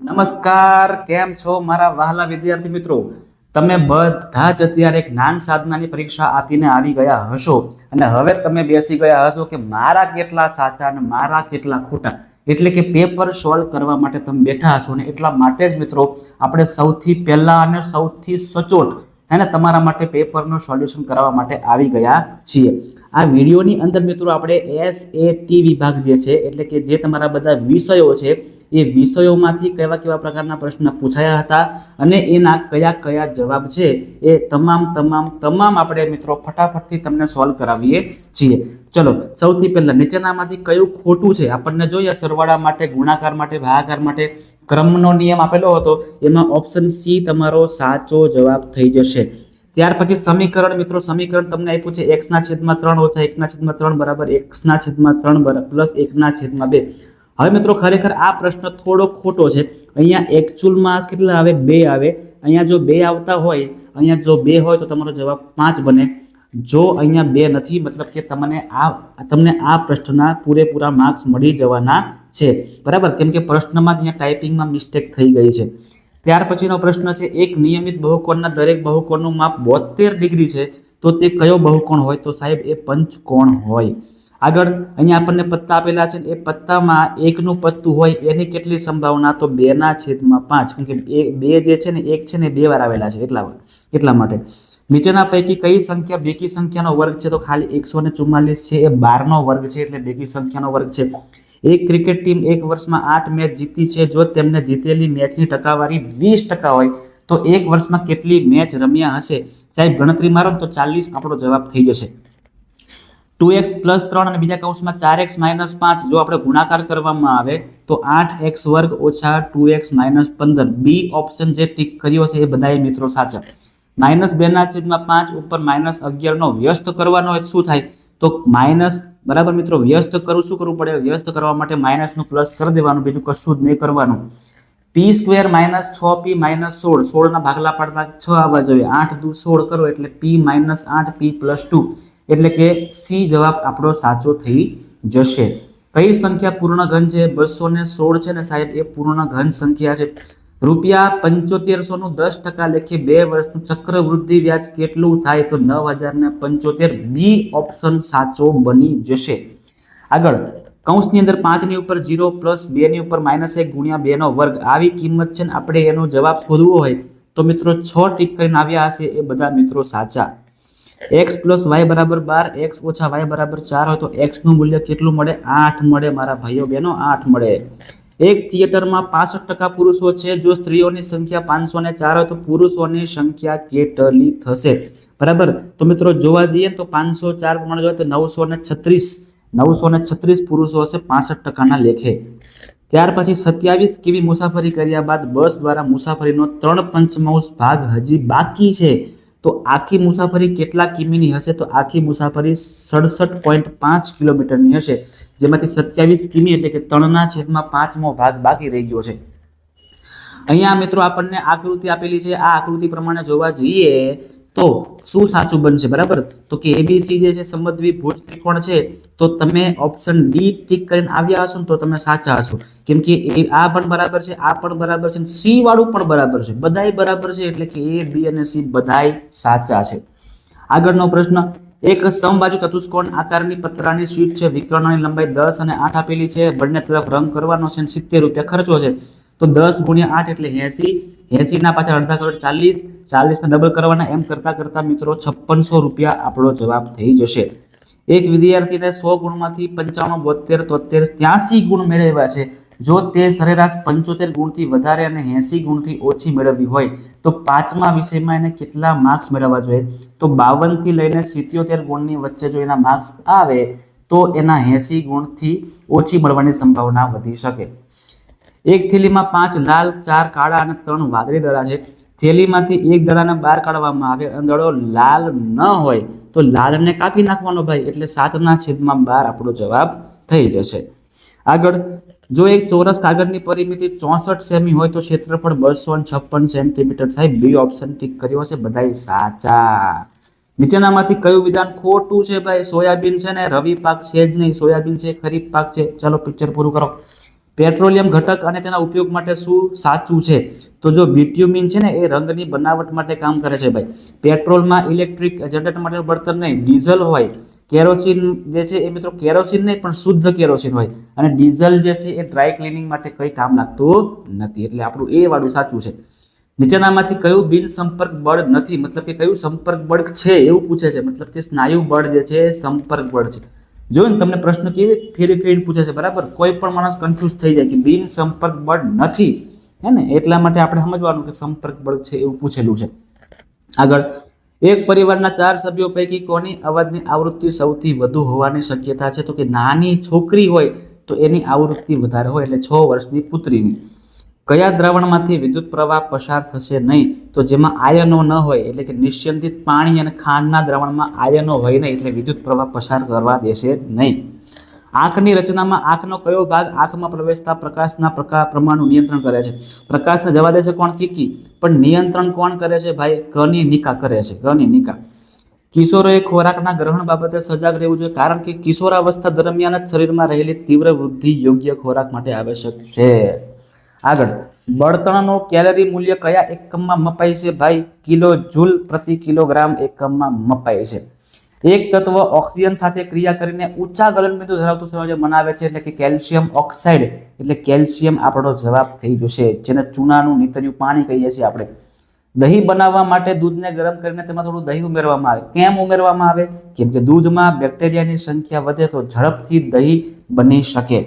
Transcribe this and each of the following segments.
નમસ્કાર, કેમ છો મારા વહાલા વિદ્યાર્થી મિત્રો? તમે બધા જ અત્યારે જ્ઞાન સાધનાની પરીક્ષા આપીને આવી ગયા હશો અને હવે તમે બેસી ગયા હશો કે મારા કેટલા સાચા અને મારા કેટલા ખોટા, એટલે કે પેપર સોલ્વ કરવા માટે તમે બેઠા હશો. ને એટલા માટે જ મિત્રો આપણે સૌથી પહેલા અને સૌથી સચોટ અને તમારા માટે પેપરનું સોલ્યુશન કરવા માટે આવી ગયા છીએ. આ વિડીયોની અંદર મિત્રો આપણે SAT વિભાગ જે છે, એટલે કે જે તમારા બધા વિષયો છે એ વિષયોમાંથી કેવા કેવા પ્રકારના પ્રશ્ન પૂછાયા હતા અને એના કયા કયા જવાબ છે એ તમામ આપણે મિત્રો ફટાફટથી તમને સોલ્વ કરાવીએ છીએ. ચલો, સૌથી પહેલા નીચેનામાંથી કયું ખોટું છે આપણને જોઈએ. સરવાળા માટે, ગુણાકાર માટે, ભાગાકાર માટે ક્રમનો નિયમ આપેલો હતો, એમાં ઓપ્શન સી તમારો સાચો જવાબ થઈ જશે. ત્યાર પછી સમીકરણ મિત્રો, સમીકરણ તમને આપ્યું છે x/3 - 1/3 બરાબર x/3 પ્લસ 1/2. હવે મિત્રો ખરેખર આ પ્રશ્ન થોડો ખોટો છે. અહીંયા એકચ્યુઅલમાં કેટલા આવે? 2 આવે. અહીંયા જો 2 આવતા હોય, અહીંયા જો 2 હોય તો તમારો જવાબ 5 બને. જો અહીંયા 2 નથી, મતલબ કે તમને આ પ્રશ્નના પૂરેપૂરા માર્ક્સ મળી જવાના છે, બરાબર? કેમ કે પ્રશ્નમાં અહીંયા ટાઈપિંગમાં મિસ્ટેક થઈ ગઈ છે. ત્યાર પછીનો પ્રશ્ન છે, એક નિયમિત બહુકોણના દરેક બહુકોણનું માપ 72 ડિગ્રી છે તો તે કયો બહુકોણ હોય? તો સાહેબ એ પંચકોણ હોય. આગળ અહીંયા આપણને પત્તા આપેલા છે, એ પત્તામાં એકનું પત્તું હોય એની કેટલી સંભાવના? તો 2/5. કેમ કે 2 જે છે ને, 1 છે ને 2 વાર આવેલા છે, એટલા માટે. નીચેના પૈકી કઈ સંખ્યા બેકી સંખ્યાનો વર્ગ છે? તો ખાલી 144 છે, એ 12નો વર્ગ છે, એટલે બેકી સંખ્યાનો વર્ગ છે. એક ક્રિકેટ ટીમ એક વર્ષમાં 8 મેચ જીતી છે. જો તેમને જીતેલી મેચની ટકાવારી 20% હોય તો એક વર્ષમાં કેટલી મેચ રમ્યા હશે? સાહેબ ગણતરી મારો તો 40 આપણો જવાબ થઈ જશે. 2x + 3 અને બીજા કૌંસમાં 4x - 5 જો આપણે ગુણાકાર કરવામાં આવે તો 8x² - 2x - 15. બી ઓપ્શન જે ટીક કર્યો છે એ બધાય મિત્રો સાચા. -2/5 ઉપર -11 નો વ્યસ્ત કરવાનો હોય શું થાય? તો માઇનસ, બરાબર મિત્રો, વ્યસ્ત કરવું શું કરવું પડે? વ્યસ્ત કરવા માટે માઇનસનું પ્લસ કરી દેવાનું, બીજું કશું જ નહીં કરવાનું. p² - 6p - 16. 16 ના ભાગલા પાડતા 6 આવવા જોઈએ. 8 દુ 16 કરો એટલે p - 8p + 2, એટલે કે સી જવાબ આપણો સાચો થઈ જશે. કઈ સંખ્યા પૂર્ણ ઘન છે? 216 છે ને સાહેબ, એ પૂર્ણ ઘન સંખ્યા છે. ₹7500 નું 10% લેખે 2 વર્ષનું ચક્રવૃદ્ધિ વ્યાજ કેટલું થાય? તો 9075. બી ઓપ્શન સાચો બની જશે. આગળ કૌંસની અંદર 5 ની ઉપર 0 + 2 ની ઉપર -1 ગુણ્યા 2 નો વર્ગ આવી કિંમત છે ને, આપણે એનો જવાબ શોધવો હોય તો મિત્રો 6 ટીક કરીને આવ્યા હશે એ બધા મિત્રો સાચા. x + y = 12, x - y = 4 હોય તો x નું મૂલ્ય કેટલું મળે? 8 મળે મારા ભાઈઓ બહેનો, 8 મળે. એક થિયેટરમાં 65% પુરુષો છે. જો સ્ત્રીઓની સંખ્યા 504 હોય તો પુરુષોની સંખ્યા કેટલી થશે? બરાબર. તો મિત્રો જોવા જઈએ તો 504 પ્રમાણે જોઈએ તો 936 પુરુષો હશે 65%ના લેખે. ત્યાર પછી 27 કિમી મુસાફરી કર્યા બાદ બસ દ્વારા મુસાફરીનો 3/5 ભાગ હજી બાકી છે તો આખી મુસાફરી કેટલા કિમીની હશે? તો આખી મુસાફરી 67.5 કિલોમીટરની હશે, જેમાંથી 27 કિમી એટલે કે 3/5મો ભાગ બાકી રહી ગયો છે. અહીંયા મિત્રો આપણને આકૃતિ આપેલી છે. આ આકૃતિ પ્રમાણે જોવા જઈએ તો શું સાચું બનશે? બરાબર. તો કે ABC જે છે સમદ્વિભુજ ત્રિકોણ છે, તો તમે ઓપ્શન ડી ટીક કરીને આવ્યા હશો તો તમે સાચા હશો. કેમ કે આ પણ બરાબર છે, આ પણ બરાબર છે, સી વાળું પણ બરાબર છે, બધાય બરાબર છે, એટલે કે A, B અને C બધાય સાચા છે. આગળનો પ્રશ્ન, એક સમબાજુ ચતુષ્કોણ આકારની પતરાની શીટ છે. વિકર્ણની લંબાઈ 10 અને 8 આપેલી છે. બંને તરફ રંગ કરવાનો છે, 70 રૂપિયા ખર્ચો છે. તો 10 × 8 એટલે 80. 80 ના પાછળ અડધા કરો 40. 40 ને ડબલ કરવાના, એમ કરતા મિત્રો 5600 રૂપિયા આપણો જવાબ થઈ જશે. એક વિદ્યાર્થીને 100 ગુણમાંથી 95, 72, 73, 83 ગુણ મેળવ્યા છે. જો તે સરેરાશ 75 ગુણથી વધારે અને 80 ગુણથી ઓછી મેળવવી હોય તો 5મા વિષયમાં એને કેટલા માર્ક્સ મેળવવા જોઈએ? તો 52 થી લઈને 77 ગુણની વચ્ચે જો એના માર્ક્સ આવે તો એના 80 ગુણથી ઓછી મળવાની સંભાવના વધી શકે. એક થેલીમાં 5 લાલ, 4 કાળા અને 3 વાદળી દડા છે. થેલીમાંથી એક દડાને બહાર કાઢવામાં આવે અને દડો લાલ ન હોય તો લાલને કાપી નાખવાનો ભાઈ, એટલે 7/12 આપણો જવાબ થઈ જશે. આગળ, જો એક ચોરસ કાગળની પરિમિતિ 64 સેમી હોય તો ક્ષેત્રફળ 256 સેન્ટીમીટર થાય. બી ઓપ્શન ટીક કર્યો છે, બધાય સાચા. નીચેનામાંથી કયું વિધાન ખોટું છે ભાઈ? સોયાબીન છે ને રવિ પાક છે જ નહીં, સોયાબીન છે ખરીફ પાક છે. ચલો પિક્ચર પૂરું કરો. પેટ્રોલિયમ ઘટક અને તેના ઉપયોગ માટે શું સાચું છે? તો જો બિટ્યુમિન છે ને એ રંગની બનાવટ માટે કામ કરે છે ભાઈ. પેટ્રોલમાં ઇલેક્ટ્રિક જનરેટર માટે બળતણ નહીં, ડીઝલ હોય. કેરોસીન જે છે એ મિત્રો કેરોસીન નહીં પણ શુદ્ધ કેરોસીન હોય. અને ડીઝલ જે છે એ ડ્રાય ક્લિનિંગ માટે કંઈ કામ લાગતું નથી. એટલે આપણું એ વાળું સાચું છે. નીચેનામાંથી કયું બિન સંપર્ક બળ નથી, મતલબ કે કયું સંપર્ક બળ છે એવું પૂછે છે. મતલબ કે સ્નાયુ બળ જે છે સંપર્ક બળ છે. જોયું તમને પ્રશ્ન કેવી ફેરી પૂછે છે, બરાબર. કોઈ પણ માણસ કન્ફ્યુઝ થઈ જાય કે બિન સંપર્ક બળ નથી, હે ને, એટલા માટે આપણે સમજવાનું કે સંપર્ક બળ છે એવું પૂછેલું છે. આગળ, એક પરિવારના 4 સભ્યો પૈકી કોની અવાજની આવૃત્તિ સૌથી વધુ હોવાની શક્યતા છે? તો કે નાની છોકરી હોય તો એની આવૃત્તિ વધારે હોય, એટલે 6 વર્ષની પુત્રીની. કયા દ્રાવણમાંથી વિદ્યુત પ્રવાહ પસાર થશે નહીં? તો જેમાં આયનો ન હોય, એટલે કે નિસ્યંદિત પાણી અને ખાંડના દ્રાવણમાં આયનો હોય નહીં, એટલે વિદ્યુત પ્રવાહ પસાર કરવા દેશે નહીં. આંખની રચનામાં આંખનો કયો ભાગ આંખમાં પ્રવેશતા પ્રકાશના પ્રમાણનું નિયંત્રણ કરે છે? પ્રકાશને જવા દે છે કોણ? કીકી. પણ નિયંત્રણ કોણ કરે છે ભાઈ? કનિનિકા કરે છે, કનિનિકા. કિશોરોએ ખોરાકના ગ્રહણ બાબતે સજાગ રહેવું જોઈએ, કારણ કે કિશોરાવસ્થા દરમિયાન જ શરીરમાં રહેલી તીવ્ર વૃદ્ધિ યોગ્ય ખોરાક માટે આવશ્યક છે. આગળ, બળતણનું કેલરી મૂલ્ય કયા એકમમાં મપાય છે ભાઈ? કિલો જૂલ પ્રતિ કિલોગ્રામ એકમમાં મપાય છે. એક તત્વ ઓક્સિજન સાથે ક્રિયા કરીને ઊંચા ગલનબિંદુ ધરાવતું સંયોજન બનાવે છે, એટલે કે કેલ્શિયમ ઓક્સાઇડ. એટલે કેલ્શિયમ આપણો જવાબ થઈ જશે, જેને ચૂનાનું નીતર્યું પાણી કહીએ છીએ આપણે. દહીં બનાવવા માટે દૂધને ગરમ કરીને તેમાં થોડું દહીં ઉમેરવામાં આવે. કેમ ઉમેરવામાં આવે? કેમ કે દૂધમાં બેક્ટેરિયાની સંખ્યા વધે તો ઝડપથી દહીં બની શકે.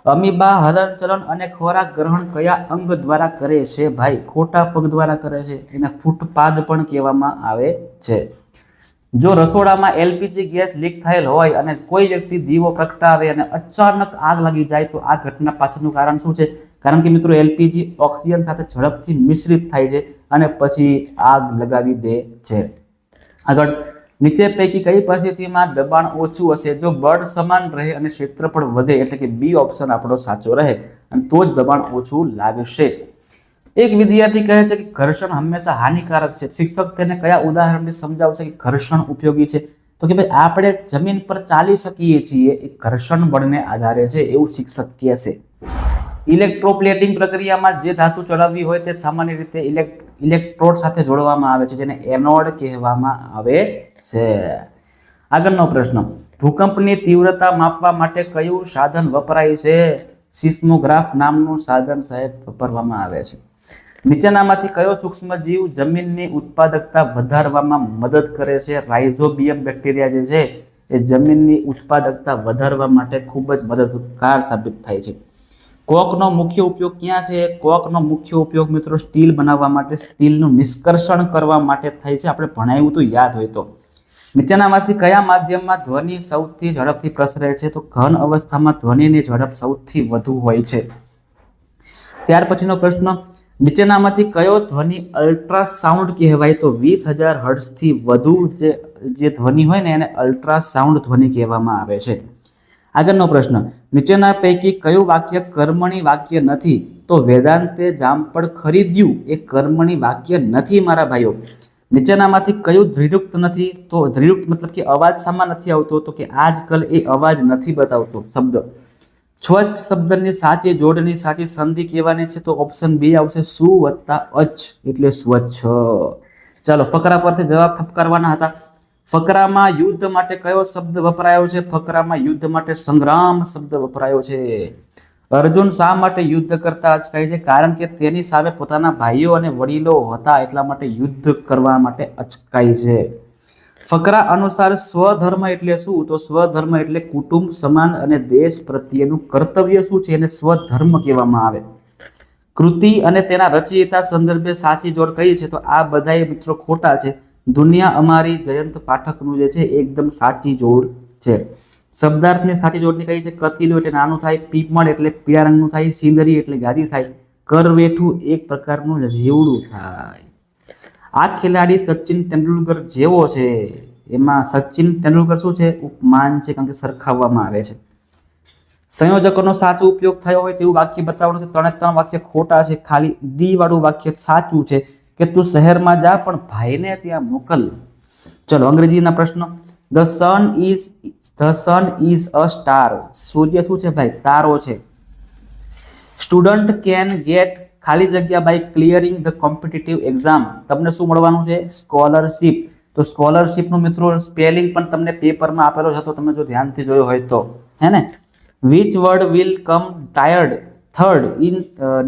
અમીબા હલનચલન અને ખોરાક ગ્રહણ કયા અંગ દ્વારા કરે છે ભાઈ? ખોટા પગ દ્વારા કરે છે, એને ફૂટપાદ પણ કહેવામાં આવે છે. જો રસોડામાં એલપીજી ગેસ લીક થયેલ હોય અને કોઈ વ્યક્તિ દીવો પ્રગટાવે અને અચાનક આગ લાગી જાય તો આ ઘટના પાછળનું કારણ શું છે? કારણ કે મિત્રો એલપીજી ઓક્સિજન સાથે ઝડપથી મિશ્રિત થાય છે અને પછી આગ લગાવી દે છે. આગળ, નીચે પૈકી કઈ પરિસ્થિતિમાં દબાણ ઓછું હશે? જો બળ સમાન રહે અને ક્ષેત્રફળ વધે, એટલે કે બી ઓપ્શન આપણો સાચો રહે, અને તો જ દબાણ ઓછું લાગશે. એક વિદ્યાર્થી કહે છે કે ઘર્ષણ હંમેશા હાનિકારક છે. શિક્ષક તેને કયા ઉદાહરણથી સમજાવશે કે ઘર્ષણ ઉપયોગી છે? તો કે ભાઈ આપણે જમીન પર ચાલી શકીએ છીએ એ ઘર્ષણ બળને આધારે છે એવું શિક્ષક કહે છે. ઇલેક્ટ્રોપ્લેટિંગ પ્રક્રિયામાં જે ધાતુ ચડાવવી હોય તે સામાન્ય રીતે ઇલેક્ટ્રોડ સાથે જોડવામાં આવે છે, જેને એનોડ કહેવામાં આવે છે. આગળનો પ્રશ્ન, ભૂકંપની તીવ્રતા માપવા માટે કયું સાધન વપરાય છે? સિસ્મોગ્રાફ નામનું સાધન સાહેબ વાપરવામાં આવે છે. નીચેનામાંથી કયો સૂક્ષ્મજીવ જમીનની ઉત્પાદકતા વધારવામાં મદદ કરે છે? રાઇઝોબિયમ બેક્ટેરિયા જે છે એ જમીનની ઉત્પાદકતા વધારવા માટે ખૂબ જ મદદગાર સાબિત થાય છે. કોકનો મુખ્ય ઉપયોગ ક્યાં છે? કોકનો મુખ્ય ઉપયોગ મિત્રો સ્ટીલ બનાવવા માટે, સ્ટીલનું નિષ્કર્ષણ કરવા માટે થાય છે. આપણે ભણાવ્યું તો યાદ હોય તો. નીચેનામાંથી કયા માધ્યમમાં ધ્વનિ સૌથી ઝડપથી પ્રસરે છે? તો ઘન અવસ્થામાં ધ્વનિની ઝડપ સૌથી વધુ હોય છે. ત્યાર પછીનો પ્રશ્ન, નીચેનામાંથી કયો ધ્વનિ અલ્ટ્રાસાઉન્ડ કહેવાય? તો 20,000 હર્ટ્ઝથી વધુ જે ધ્વનિ હોય ને એને અલ્ટ્રાસાઉન્ડ ધ્વનિ કહેવામાં આવે છે. આગળનો પ્રશ્ન, નીચેના પૈકી કયું વાક્ય કર્મણી વાક્ય નથી? તો વેદાંતે જામફળ ખરીદ્યું એ કર્મણી વાક્ય નથી મારા ભાઈઓ. નીચેનામાંથી કયું ધ્રિયુક્ત નથી? તો ધ્રિયુક્ત મતલબ કે અવાજ શામાં નથી આવતો? તો કે આજકાલ એ અવાજ નથી બતાવતો શબ્દ. સ્વચ્છ શબ્દની સાચી જોડની સાચી સંધિ કહેવાની છે? તો ઓપ્શન બી આવશે, સુ વત્તા અચ્છ એટલે સ્વચ્છ. ચાલો, ફકરા પરથી જવાબ ઠપકારવાના હતા. ફકરામાં યુદ્ધ માટે કયો શબ્દ વપરાયો છે? ફકરામાં યુદ્ધ માટે સંગ્રામ શબ્દ વપરાયો છે. અર્જુન શા માટે યુદ્ધ કરતા અચકાય છે? કારણ કે તેની સામે પોતાના ભાઈઓ અને વડીલો હતા, એટલા માટે યુદ્ધ કરવા માટે અચકાય છે. ફકરા અનુસાર સ્વધર્મ એટલે શું? તો સ્વધર્મ એટલે કુટુંબ, સમાન અને દેશ પ્રત્યેનું કર્તવ્ય શું છે એને સ્વધર્મ કહેવામાં આવે. કૃતિ અને તેના રચયિતા સંદર્ભે સાચી જોડ કઈ છે? તો આ બધાય મિત્રો ખોટા છે. દુનિયા અમારી જયંત પાઠકનું જે છે એકદમ સાચી જોડ છે. શબ્દાર્થની સાચી જોડની કઈ છે? કથિલું એટલે નાનું થાય, પીપળ એટલે પીળા રંગનું થાય, સિંદરી એટલે ગાદી થાય, કરવેઠું એક પ્રકારનું જેવડું થાય. આ ખેલાડી સચિન તેંડુલકર જેવો છે. એમાં સચિન તેંડુલકર શું છે? ઉપમાન છે, કારણ કે સરખાવવામાં આવે છે. સંયોજકોનો સાચો ઉપયોગ થયો હોય તેવું વાક્ય બતાવવાનું છે. 3 વાક્ય ખોટા છે. ખાલી ડી વાળું વાક્ય સાચું છે કે તું શહેરમાં જા પણ ભાઈને ત્યાં મોકલ. ચલો, અંગ્રેજીના પ્રશ્નો. The sun is a star. સૂર્ય શું છે ભાઈ? તારો છે. સ્ટુડન્ટ કેન ગેટ ખાલી જગ્યા by clearing the competitive exam. તમને શું મળવાનું છે? સ્કોલરશિપ. તો સ્કોલરશિપનું મિત્રો સ્પેલિંગ પણ તમને પેપરમાં આપેલો છે, તો તમે જો ધ્યાનથી જોયો હોય તો, હે ને. Which word will come tired third in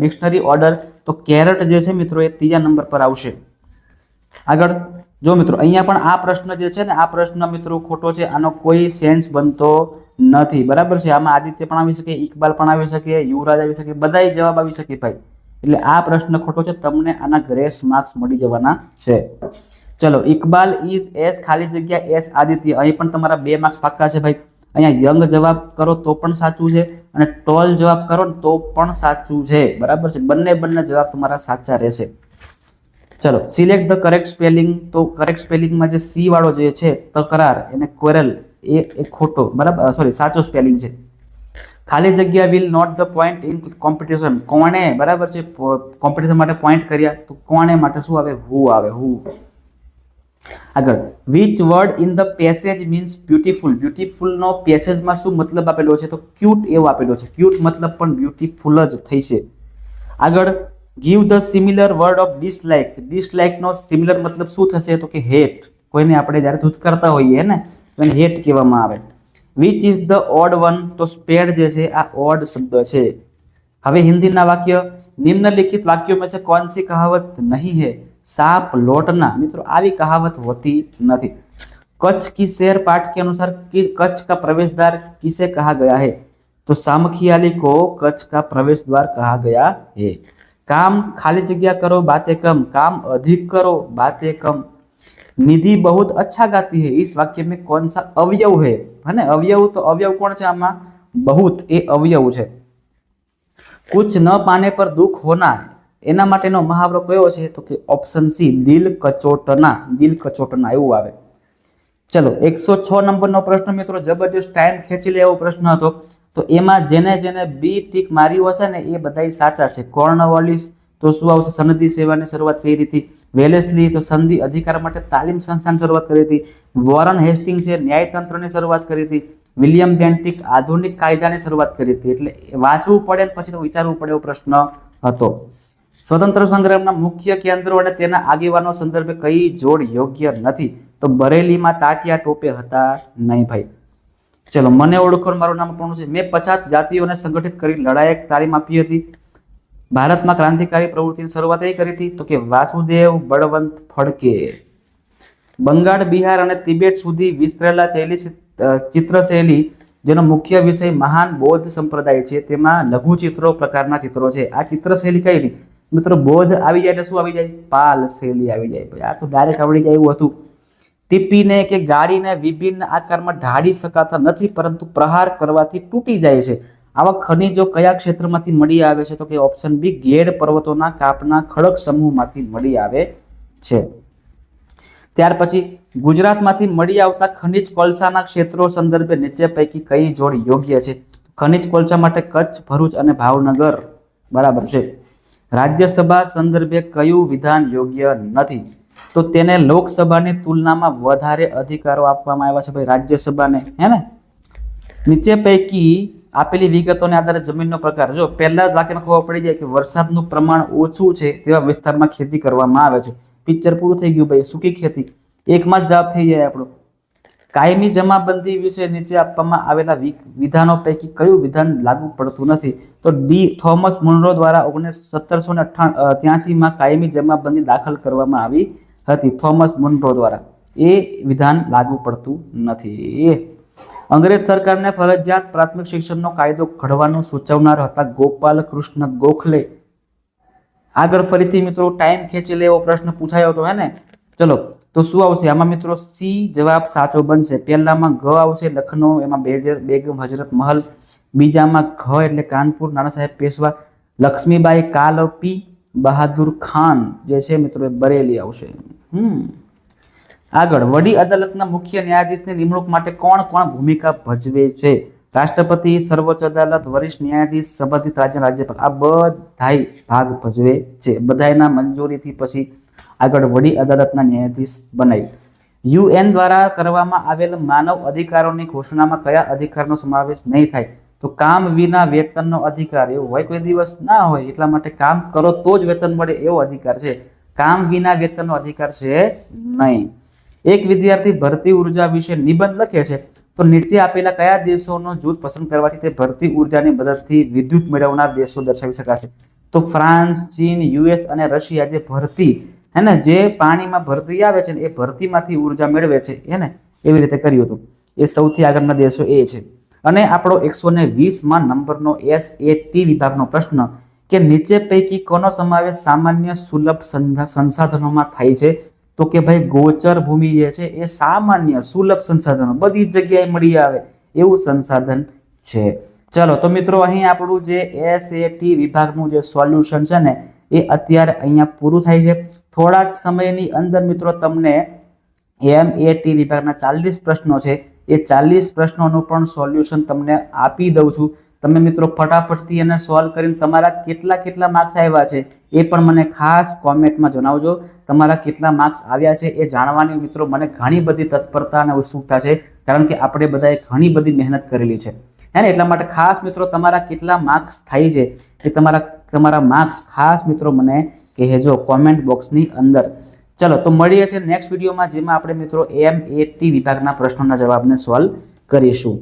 dictionary order? તો કેરટ જે છે મિત્રો એ ત્રીજા નંબર પર આવશે. આગળ જો મિત્રો અહીંયા પણ આ પ્રશ્ન જે છે ને, આ પ્રશ્ન મિત્રો ખોટો છે, આનો કોઈ સેન્સ બનતો નથી, બરાબર છે. આમાં આદિત્ય પણ આવી શકે, ઇકબાલ પણ આવી શકે, યુવરાજ આવી શકે, બધાય જવાબ આવી શકે ભાઈ. એટલે આ પ્રશ્ન ખોટો છે, તમને આના ગ્રેસ માર્ક્સ મળી જવાના છે. ચલો, ઇકબાલ ઇઝ એસ ખાલી જગ્યા એસ આદિત્ય. અહીં પણ તમારા 2 માર્ક્સ પાક્કા છે ભાઈ. અહીંયા યંગ જવાબ કરો તો પણ સાચું છે, અને ટોલ જવાબ કરો ને તો પણ સાચું છે, બરાબર છે. બંને જવાબ તમારા સાચા રહેશે. ચલો, સિલેક્ટ ધ કરેક્ટ સ્પેલિંગ. તો કરેક્ટ સ્પેલિંગમાં જે સી વાળો જે છે તકરાર એને કોરલ એ ખોટો, બરાબર, સોરી સાચો સ્પેલિંગ છે. ખાલી જગ્યા will not the point in competition. કોણે, બરાબર છે, કોમ્પિટિશન માટે પોઈન્ટ કર્યા, તો કોણે માટે શું આવે? હુ આવે, હુ. આગળ, which word in the passage means beautiful. Beautiful નો પેસેજમાં શું મતલબ આપેલો છે? તો ક્યુટ એવો આપેલો છે. ક્યુટ મતલબ પણ બ્યુટીફુલ જ થઈ છે. આગળ, give the similar word of dislike. Dislike નો સિમિલર મતલબ શું થશે? તો કે હેટ. કોઈને આપણે જ્યારે ધૂતકરતા હોઈએ ને તો એને હેટ કહેવામાં આવે. Which is the odd one? તો સ્પેડ જે છે આ ઓડ શબ્દ છે. હવે હિન્દીના વાક્ય, નિમ્નલિખિત વાક્यों में से कौन सी कहावत नहीं है? सांप लौटना. મિત્રો આવી कहावत होती નથી. कच्छ की शेर पाठ के अनुसार कच्छ का प्रवेश द्वार किसे कहा गया है? तो सामखियाली को कच्छ का प्रवेश द्वार कहा गया है. काम खाली जगह करो बातें कम, काम अधिक करो बातें कम. निधि बहुत अच्छा गाती है. इस वाक्य में कौन सा अवयव है? है ने अवयव, तो अवयव कौन છે આમાં? बहुत એ અવયવ છે. कुछ न पाने पर दुख होना, એના માટેનો મહાવરો કયો છે? તો કે ઓપ્શન સી, દિલ કચોટના. દિલ કચોટના એવું આવે. ચલો, 106 નંબરનો પ્રશ્ન મિત્રો જબરદસ્ત ટાઈમ ખેંચી લે એવો પ્રશ્ન હતો. તો એમાં જેને જેને બી ટીક માર્યું હશે ને એ બધાય સાચા છે. કોર્નવાલિસ તો શું આવશે? સનદી સેવાની શરૂઆત કરી હતી. વેલેસ્લી તો સંધિ અધિકાર માટે તાલીમ સંસ્થાની શરૂઆત કરી હતી. વોરન હેસ્ટિંગ્સ છે ન્યાયતંત્રની શરૂઆત કરી હતી. વિલિયમ બેન્ટિક આધુનિક કાયદાની શરૂઆત કરી હતી. એટલે વાંચવું પડે પછી તો વિચારવું પડે એવો પ્રશ્ન હતો. સ્વતંત્ર સંગ્રામના મુખ્ય કેન્દ્રો અને તેના આગેવાનો સંદર્ભે કઈ જોડ યોગ્ય નથી? તો બરેલીમાં તાટિયા ટોપે હતા નહીં ભાઈ. ચલો, મને ઓળખો, મારું નામ પણ છે. મેં 50 જાતિઓને સંગઠિત કરી લડાયક તાલીમ આપી હતી. ભારતમાં ક્રાંતિકારી પ્રવૃત્તિની શરૂઆત એ કરી હતી તો કે વાસુદેવ બળવંત ફડકે. બંગાળ, બિહાર અને તિબેટ સુધી વિસ્તરેલા ચિત્રશૈલી જેનો મુખ્ય વિષય મહાન બૌદ્ધ સંપ્રદાય છે, તેમાં લઘુચિત્રો પ્રકારના ચિત્રો છે. આ ચિત્રશૈલી કઈ નહીં મિત્રો? બૌદ્ધ આવી જાય એટલે શું આવી જાય? પાલ શૈલી આવી જાય. આ તો ડાયરેક્ટ આવડી જાય એવું હતું. ટીપીને કે ગાડીને વિભિન્ન આકારમાં ઢાળી શકાતા નથી, પરંતુ પ્રહાર કરવાથી તૂટી જાય છે. આવા ખનિજો કયા ક્ષેત્રમાંથી મળી આવે છે? તો કે ઓપ્શન બી, ગેડ પર્વતોના કાપના ખડક સમૂહમાંથી મળી આવે છે. ત્યાર પછી ગુજરાતમાંથી મળી આવતા ખનિજ કોલસાના ક્ષેત્રો સંદર્ભે નીચે પૈકી કઈ જોડ યોગ્ય છે? ખનિજ કોલસા માટે કચ્છ, ભરૂચ અને ભાવનગર બરાબર છે. રાજ્યસભા સંદર્ભે કયું વિધાન યોગ્ય નથી? તો તેને લોકસભાની તુલનામાં વધારે અધિકારો આપવામાં આવ્યા છે ભાઈ રાજ્યસભાને, હે ને. નીચે પૈકી આપેલી વિગતોને આધારે જમીનનો પ્રકાર. જો પહેલા જ વાક્યમાં ખબર પડી જાય કે વરસાદનું પ્રમાણ ઓછું છે તેવા વિસ્તારમાં ખેતી કરવામાં આવે છે. પિક્ચર પૂરું થઈ ગયું ભાઈ. સૂકી ખેતી એકમાં જ જવાબ થઈ જાય આપણો. કાયમી જમાબંધી વિશે નીચે આપવામાં આવેલા વિધાનો પૈકી કયું વિધાન લાગુ પડતું નથી? તો ડી, થોમસ મુનરો દ્વારા 1783માં કાયમી જમાબંધી દાખલ કરવામાં આવી હતી. થોમસ મુનરો દ્વારા. એ વિધાન લાગુ પડતું નથી. અંગ્રેજ સરકારને ફરજિયાત પ્રાથમિક શિક્ષણનો કાયદો ઘડવાનું સૂચવનાર હતા ગોપાલ કૃષ્ણ ગોખલે. આગળ ફરીથી મિત્રો ટાઈમ ખેંચી લે એવો પ્રશ્ન પૂછાયો હતો, હે ને. ચલો, તો શું આવશે આમાં મિત્રો? સી જવાબ સાચો બનશે. પહેલામાં ગ આવશે લખનૌ, એમાં બેગમ હજરત મહલ. બીજામાં ઘ એટલે કાનપુર, નાના સાહેબ પેશવા. લક્ષ્મીબાઈ કાલપી, બહાદુર ખાન જે છે મિત્રો એ બરેલી આવશે. આગળ, વડી અદાલતના મુખ્ય ન્યાયાધીશની નિમણૂક માટે કોણ કોણ ભૂમિકા ભજવે છે? રાષ્ટ્રપતિ, સર્વોચ્ચ અદાલત, વરિષ્ઠ ન્યાયાધીશ, સંબંધિત રાજ્યપાલ. આ બધાય ભાગ ભજવે છે. બધાયના મંજૂરીથી પછી આગળ વડી અદાલતના ન્યાયાધીશ બનાવી. UN દ્વારા કરવામાં આવેલ માનવ અધિકારોની ઘોષણામાં કયા અધિકારનો સમાવેશ નહીં થાય? તો કામ વિના વેતનનો અધિકાર એવો હોય કોઈ દિવસ ના હોય, એટલા માટે કામ કરો તો જ વેતન મળે એવો અધિકાર છે, કામ વિના વેતનનો અધિકાર છે નહીં. એક વિદ્યાર્થી ભરતી ઉર્જા વિશે નિબંધ લખે છે તો નીચે આપેલા કયા દેશોનો જૂથ પસંદ કરવાથી તે ભરતી ઉર્જાની મદદથી વિદ્યુત મેળવનાર દેશો દર્શાવી શકાશે? તો ફ્રાન્સ, ચીન, યુએસ અને રશિયા જે ભરતી હે ને, જે પાણીમાં ભરતી આવે છે ને એ ભરતીમાંથી ઉર્જા મેળવે છે એને એવી રીતે કર્યું હતું. એ સૌથી આગળના દેશો એ છે. અને આપણો 120માં નંબરનો SAT વિભાગનો પ્રશ્ન કે નીચે પૈકી કોનો સમાવેશ સામાન્ય સુલભ સંસાધનોમાં થાય છે? તો કે ભાઈ ગોચર ભૂમિ જે છે એ સામાન્ય સુલભ સંસાધનો બધી જ જગ્યાએ મળી આવે એવું સંસાધન છે. ચલો તો મિત્રો અહીં આપણું જે SAT વિભાગનું જે સોલ્યુશન છે ને એ અત્યારે અહીંયા પૂરું થાય છે. થોડા જ સમયની અંદર મિત્રો તમને MAT વિભાગના 40 પ્રશ્નો છે એ 40 પ્રશ્નોનું પણ સોલ્યુશન તમને આપી દઉં છું. તમે મિત્રો ફટાફટથી એને સોલ્વ કરીને તમારા કેટલા માર્ક્સ આવ્યા છે એ પણ મને ખાસ કોમેન્ટમાં જણાવજો. તમારા કેટલા માર્ક્સ આવ્યા છે એ જાણવાની મિત્રો મને ઘણી બધી તત્પરતા અને ઉત્સુકતા છે, કારણ કે આપણે બધાએ ઘણી બધી મહેનત કરેલી છે હે ને. એટલા માટે ખાસ મિત્રો તમારા કેટલા માર્ક્સ થાય છે એ તમારા માર્ક્સ ખાસ મિત્રો મને કહેજો કોમેન્ટ બોક્સની અંદર. ચલો તો મળીએ છીએ નેક્સ્ટ વિડીયોમાં, જેમાં આપણે મિત્રો MAT વિભાગના પ્રશ્નોના જવાબને સોલ્વ કરીશું.